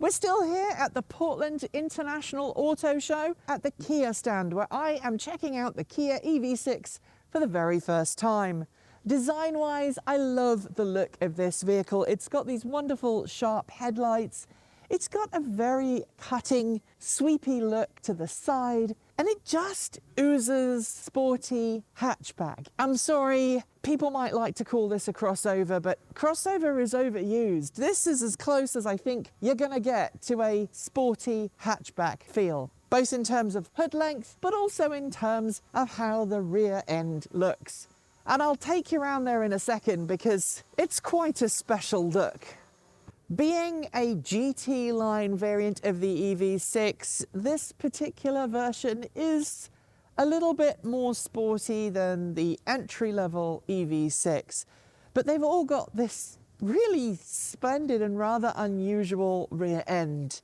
We're still here at the Portland International Auto Show at the Kia stand, where I am checking out the Kia EV6 for the very first time. Design-wise, I love the look of this vehicle. It's got these wonderful sharp headlights. It's got a very cutting, sweepy look to the side, and it just oozes sporty hatchback. I'm sorry, people might like to call this a crossover, but crossover is overused. This is as close as I think you're gonna get to a sporty hatchback feel, both in terms of hood length, but also in terms of how the rear end looks. And I'll take you around there in a second because it's quite a special look. Being a GT line variant of the EV6, this particular version is a little bit more sporty than the entry-level EV6, but they've all got this really splendid and rather unusual rear end.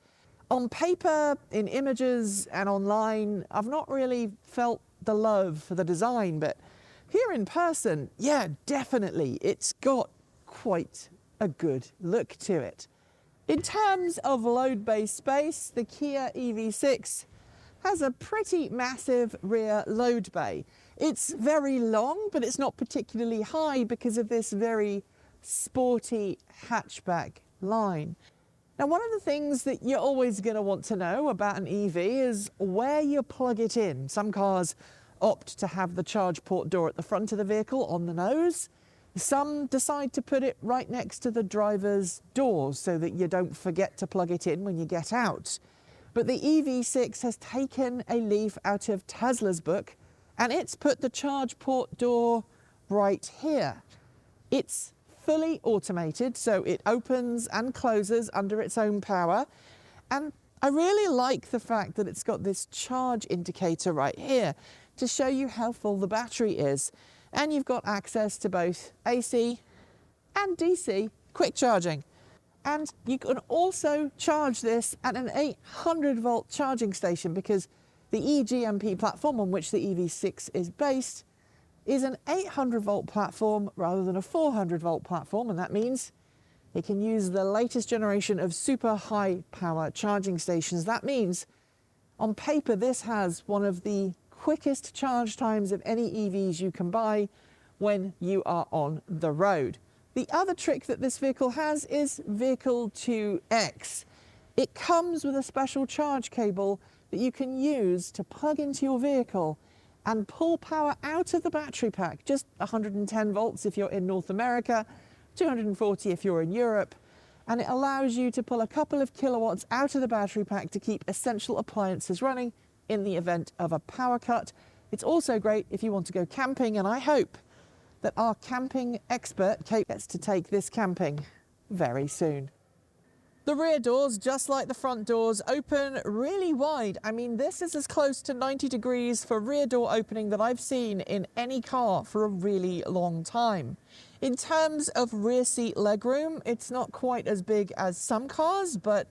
On paper, in images and online, I've not really felt the love for the design, but here in person, yeah, definitely, it's got quite a good look to it. In terms of load bay space, the Kia EV6 has a pretty massive rear load bay. It's very long, but it's not particularly high because of this very sporty hatchback line. Now, one of the things that you're always going to want to know about an EV is where you plug it in. Some cars opt to have the charge port door at the front of the vehicle on the nose. Some decide to put it right next to the driver's doors so that you don't forget to plug it in when you get out. But the EV6 has taken a leaf out of Tesla's book and it's put the charge port door right here. It's fully automated, so it opens and closes under its own power. And I really like the fact that it's got this charge indicator right here to show you how full the battery is. And you've got access to both AC and DC quick charging. And you can also charge this at an 800 volt charging station because the eGMP platform on which the EV6 is based is an 800 volt platform rather than a 400 volt platform, and that means it can use the latest generation of super high power charging stations. That means on paper this has one of the quickest charge times of any EVs you can buy when you are on the road. The other trick that this vehicle has is Vehicle to X. It comes with a special charge cable that you can use to plug into your vehicle and pull power out of the battery pack, just 110 volts if you're in North America, 240 if you're in Europe, and it allows you to pull a couple of kilowatts out of the battery pack to keep essential appliances running in the event of a power cut. It's also great if you want to go camping, and I hope that our camping expert, Kate, gets to take this camping very soon. The rear doors, just like the front doors, open really wide. I mean, this is as close to 90 degrees for rear door opening that I've seen in any car for a really long time. In terms of rear seat legroom, it's not quite as big as some cars, but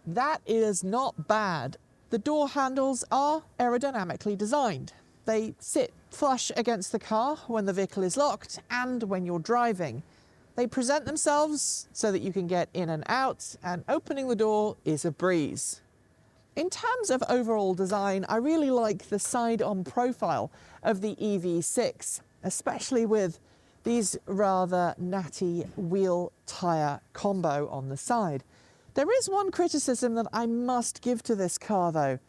that is not bad. The door handles are aerodynamically designed. They sit flush against the car when the vehicle is locked and when you're driving. They present themselves so that you can get in and out, and opening the door is a breeze. In terms of overall design, I really like the side-on profile of the EV6, especially with these rather natty wheel tyre combo on the side. There is one criticism that I must give to this car though,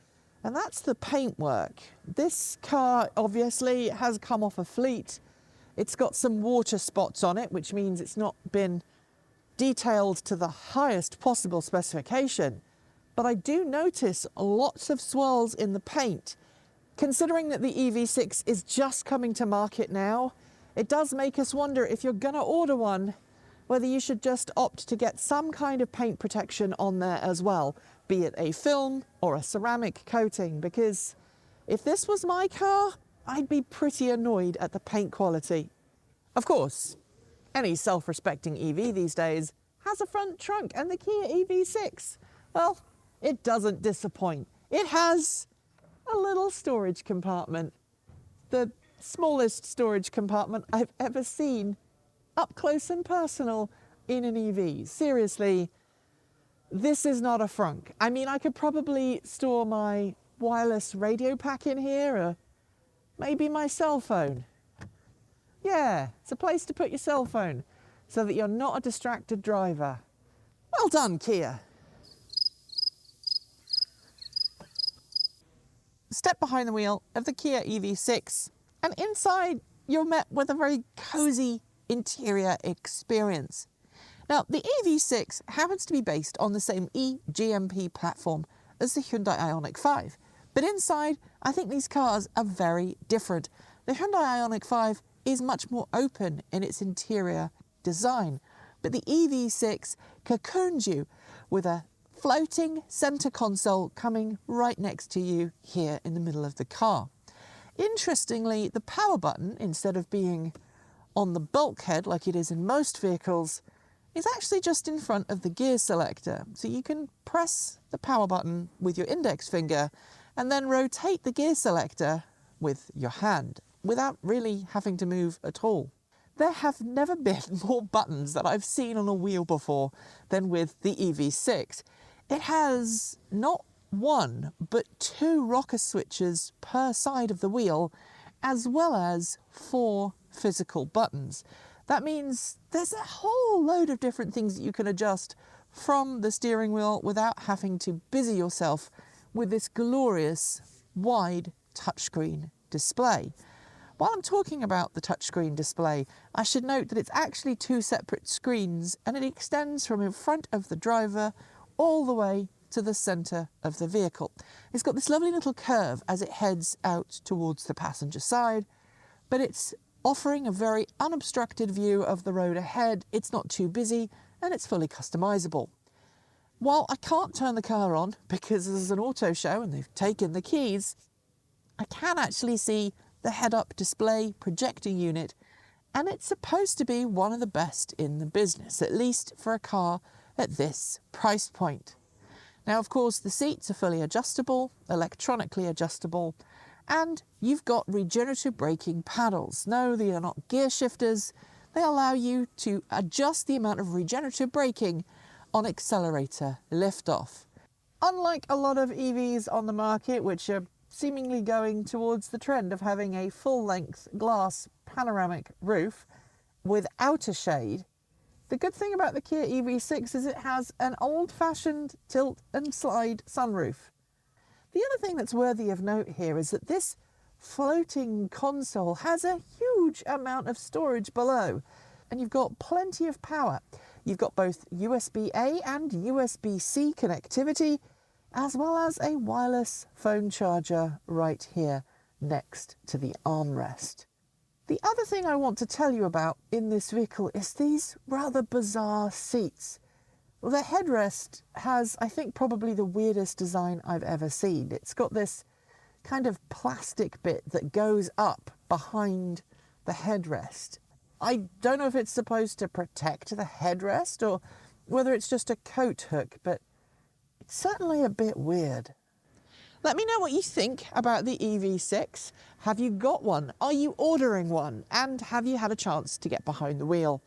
and that's the paintwork. This car obviously has come off a fleet. It's got some water spots on it, which means it's not been detailed to the highest possible specification. But I do notice lots of swirls in the paint. Considering that the EV6 is just coming to market now, it does make us wonder if you're gonna order one, whether you should just opt to get some kind of paint protection on there as well, be it a film or a ceramic coating, because if this was my car, I'd be pretty annoyed at the paint quality. Of course, any self-respecting EV these days has a front trunk, and the Kia EV6, well, it doesn't disappoint. It has a little storage compartment, the smallest storage compartment I've ever seen up close and personal in an EV. Seriously, this is not a frunk. I mean, I could probably store my wireless radio pack in here, or maybe my cell phone. Yeah, it's a place to put your cell phone so that you're not a distracted driver. Well done, Kia. Step behind the wheel of the Kia EV6, and inside you're met with a very cozy interior experience. Now, the EV6 happens to be based on the same eGMP platform as the Hyundai Ioniq 5, but inside I think these cars are very different. The Hyundai Ioniq 5 is much more open in its interior design, but the EV6 cocoons you with a floating center console coming right next to you here in the middle of the car. Interestingly, the power button, instead of being on the bulkhead like it is in most vehicles, is actually just in front of the gear selector. So you can press the power button with your index finger and then rotate the gear selector with your hand without really having to move at all. There have never been more buttons that I've seen on a wheel before than with the EV6. It has not one, but 2 rocker switches per side of the wheel, as well as 4 physical buttons. That means there's a whole load of different things that you can adjust from the steering wheel without having to busy yourself with this glorious wide touchscreen display. While I'm talking about the touchscreen display, I should note that it's actually 2 separate screens, and it extends from in front of the driver all the way to the centre of the vehicle. It's got this lovely little curve as it heads out towards the passenger side, but it's offering a very unobstructed view of the road ahead. It's not too busy, and it's fully customisable. While I can't turn the car on because this is an auto show and they've taken the keys, I can actually see the head-up display projector unit, and it's supposed to be one of the best in the business, at least for a car at this price point. Now, of course, the seats are fully adjustable, electronically adjustable, and you've got regenerative braking paddles. No, they are not gear shifters. They allow you to adjust the amount of regenerative braking on accelerator liftoff. Unlike a lot of EVs on the market, which are seemingly going towards the trend of having a full-length glass panoramic roof without a shade, the good thing about the Kia EV6 is it has an old-fashioned tilt and slide sunroof. The other thing that's worthy of note here is that this floating console has a huge amount of storage below, and you've got plenty of power. You've got both USB-A and USB-C connectivity, as well as a wireless phone charger right here next to the armrest. The other thing I want to tell you about in this vehicle is these rather bizarre seats. Well, the headrest has, I think, probably the weirdest design I've ever seen. It's got this kind of plastic bit that goes up behind the headrest. I don't know if it's supposed to protect the headrest or whether it's just a coat hook, but it's certainly a bit weird. Let me know what you think about the EV6. Have you got one? Are you ordering one? And have you had a chance to get behind the wheel?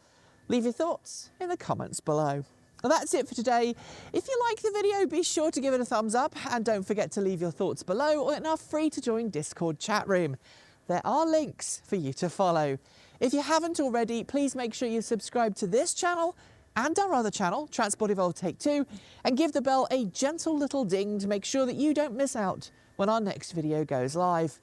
Leave your thoughts in the comments below. Well, that's it for today. If you like the video, be sure to give it a thumbs up, and don't forget to leave your thoughts below, and are free to join Discord chat room. There are links for you to follow. If you haven't already, please make sure you subscribe to this channel and our other channel, Transport Evolved Take 2, and give the bell a gentle little ding to make sure that you don't miss out when our next video goes live.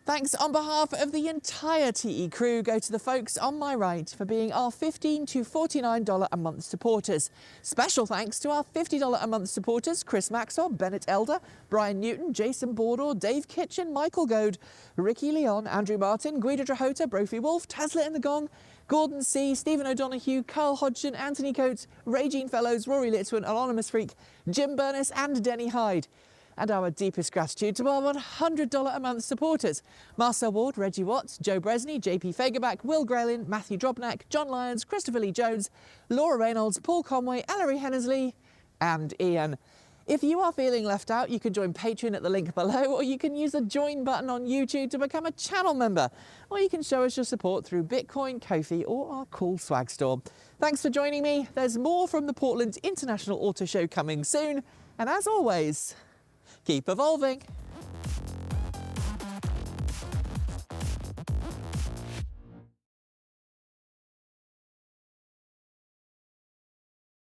Thanks on behalf of the entire TE crew go to the folks on my right for being our $15 to $49 a month supporters. Special thanks to our $50 a month supporters, Chris Maxwell, Bennett Elder, Brian Newton, Jason Bordor, Dave Kitchen, Michael Goad, Ricky Leon, Andrew Martin, Guido Drahota, Brophy Wolf, Tashlin in the Gong, Gordon C, Stephen O'Donoghue, Carl Hodgson, Anthony Coates, Regine Fellows, Rory Litwin, Anonymous Freak, Jim Burness and Denny Hyde. And our deepest gratitude to our $100 a month supporters, Marcel Ward, Reggie Watts, Joe Bresney, JP Fagerback, Will Graylin, Matthew Drobnak, John Lyons, Christopher Lee Jones, Laura Reynolds, Paul Conway, Ellery Hennesley and Ian. If you are feeling left out, you can join Patreon at the link below, or you can use the join button on YouTube to become a channel member, or you can show us your support through Bitcoin, Ko-fi, or our cool swag store. Thanks for joining me. There's more from the Portland International Auto Show coming soon, and as always, keep evolving.